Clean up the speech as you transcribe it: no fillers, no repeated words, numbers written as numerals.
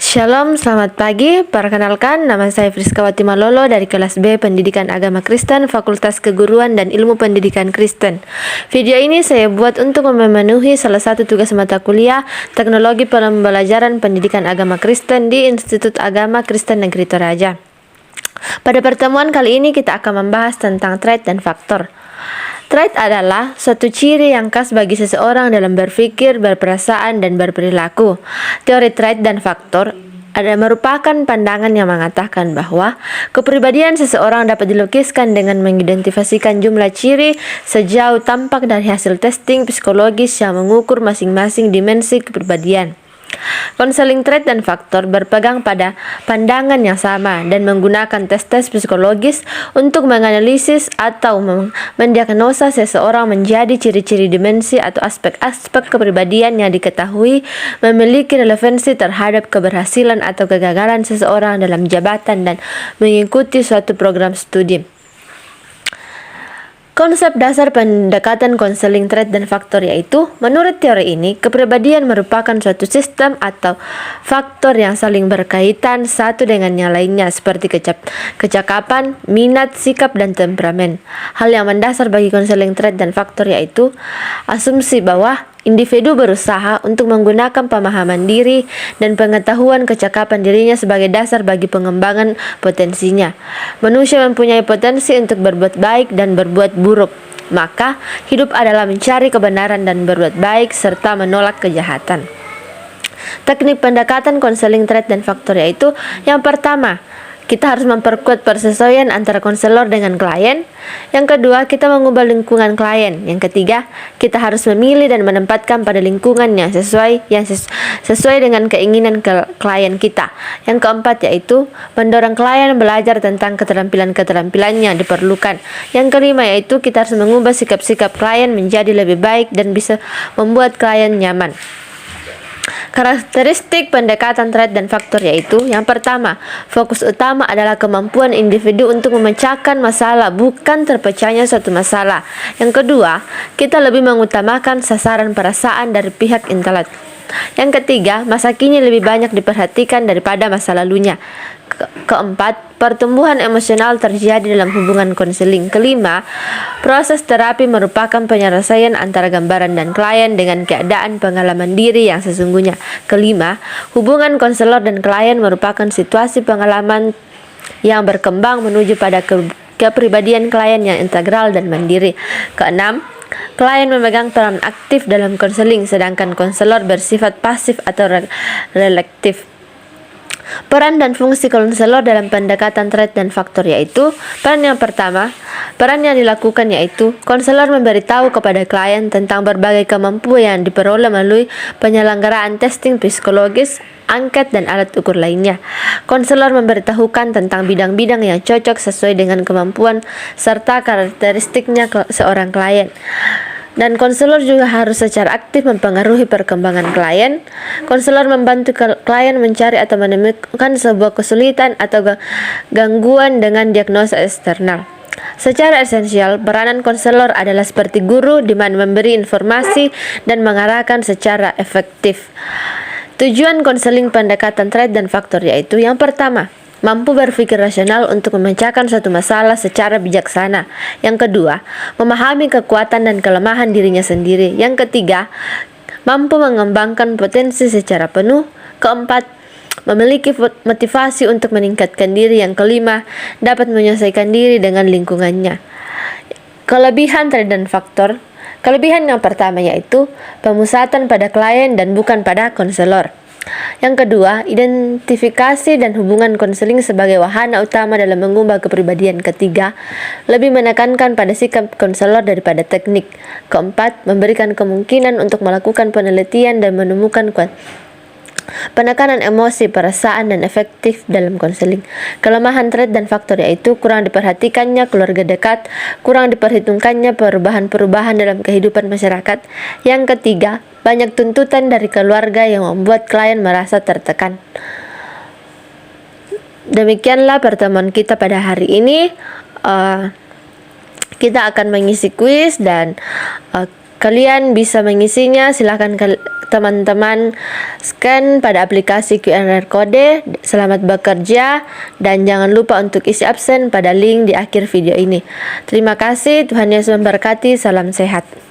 Shalom, selamat pagi. Perkenalkan, nama saya Friskawati Malolo dari kelas B Pendidikan Agama Kristen, Fakultas Keguruan dan Ilmu Pendidikan Kristen. Video ini saya buat untuk memenuhi salah satu tugas mata kuliah Teknologi Pembelajaran Pendidikan Agama Kristen di Institut Agama Kristen Negeri Toraja. Pada pertemuan kali ini kita akan membahas tentang trait dan faktor. Trait adalah suatu ciri yang khas bagi seseorang dalam berpikir, berperasaan, dan berperilaku. Teori trait dan faktor merupakan pandangan yang mengatakan bahwa kepribadian seseorang dapat dilukiskan dengan mengidentifikasikan jumlah ciri sejauh tampak dari hasil testing psikologis yang mengukur masing-masing dimensi kepribadian. Konseling trait dan faktor berpegang pada pandangan yang sama dan menggunakan tes-tes psikologis untuk menganalisis atau mendiagnosa seseorang menjadi ciri-ciri dimensi atau aspek-aspek kepribadian yang diketahui memiliki relevansi terhadap keberhasilan atau kegagalan seseorang dalam jabatan dan mengikuti suatu program studi. Konsep dasar pendekatan konseling trait dan faktor yaitu, menurut teori ini, kepribadian merupakan suatu sistem atau faktor yang saling berkaitan satu dengan yang lainnya seperti kecakapan, minat, sikap, dan temperamen. Hal yang mendasar bagi konseling trait dan faktor yaitu asumsi bahwa individu berusaha untuk menggunakan pemahaman diri dan pengetahuan kecakapan dirinya sebagai dasar bagi pengembangan potensinya. Manusia mempunyai potensi untuk berbuat baik dan berbuat buruk. Maka, hidup adalah mencari kebenaran dan berbuat baik serta menolak kejahatan. Teknik pendekatan konseling trait dan faktor yaitu, yang pertama, kita harus memperkuat persesuaian antara konselor dengan klien. Yang kedua, kita mengubah lingkungan klien. Yang ketiga, kita harus memilih dan menempatkan pada lingkungan yang sesuai dengan keinginan klien kita. Yang keempat yaitu mendorong klien belajar tentang keterampilan-keterampilan yang diperlukan. Yang kelima yaitu kita harus mengubah sikap-sikap klien menjadi lebih baik dan bisa membuat klien nyaman. Karakteristik pendekatan trait dan faktor yaitu, yang pertama, fokus utama adalah kemampuan individu untuk memecahkan masalah, bukan terpecahnya suatu masalah. Yang kedua, kita lebih mengutamakan sasaran perasaan dari pihak intelek. Yang ketiga, masa kini lebih banyak diperhatikan daripada masa lalunya. Keempat, pertumbuhan emosional terjadi dalam hubungan konseling. Kelima, proses terapi merupakan penyelesaian antara gambaran dan klien dengan keadaan pengalaman diri yang sesungguhnya. Kelima, hubungan konselor dan klien merupakan situasi pengalaman yang berkembang menuju pada kepribadian klien yang integral dan mandiri. Keenam, klien memegang peran aktif dalam konseling, sedangkan konselor bersifat pasif atau reaktif. Peran dan fungsi konselor dalam pendekatan trait dan faktor yaitu, peran yang pertama, peran yang dilakukan yaitu konselor memberitahu kepada klien tentang berbagai kemampuan yang diperoleh melalui penyelenggaraan testing psikologis, angket, dan alat ukur lainnya. Konselor memberitahukan tentang bidang-bidang yang cocok sesuai dengan kemampuan serta karakteristiknya seorang klien. Dan konselor juga harus secara aktif mempengaruhi perkembangan klien. Konselor membantu klien mencari atau menemukan sebuah kesulitan atau gangguan dengan diagnosa eksternal. Secara esensial, peranan konselor adalah seperti guru di mana memberi informasi dan mengarahkan secara efektif. Tujuan konseling pendekatan trait dan faktor yaitu, yang pertama, mampu berpikir rasional untuk memecahkan suatu masalah secara bijaksana. Yang kedua, memahami kekuatan dan kelemahan dirinya sendiri. Yang ketiga, mampu mengembangkan potensi secara penuh. Keempat, memiliki motivasi untuk meningkatkan diri. Yang kelima, dapat menyelesaikan diri dengan lingkungannya. Kelebihan trait dan faktor. Kelebihan yang pertama yaitu pemusatan pada klien dan bukan pada konselor. Yang kedua, identifikasi dan hubungan konseling sebagai wahana utama dalam mengubah kepribadian. Ketiga, lebih menekankan pada sikap konselor daripada teknik. Keempat, memberikan kemungkinan untuk melakukan penelitian dan menemukan penekanan emosi, perasaan, dan efektif dalam konseling. Kelemahan trait dan faktor yaitu kurang diperhatikannya keluarga dekat, kurang diperhitungkannya perubahan-perubahan dalam kehidupan masyarakat. Yang ketiga, banyak tuntutan dari keluarga yang membuat klien merasa tertekan. Demikianlah pertemuan kita pada hari ini. Kita akan mengisi kuis dan Kalian bisa mengisinya, silahkan teman-teman scan pada aplikasi QR Code. Selamat bekerja dan jangan lupa untuk isi absen pada link di akhir video ini. Terima kasih, Tuhan Yesus memberkati, salam sehat.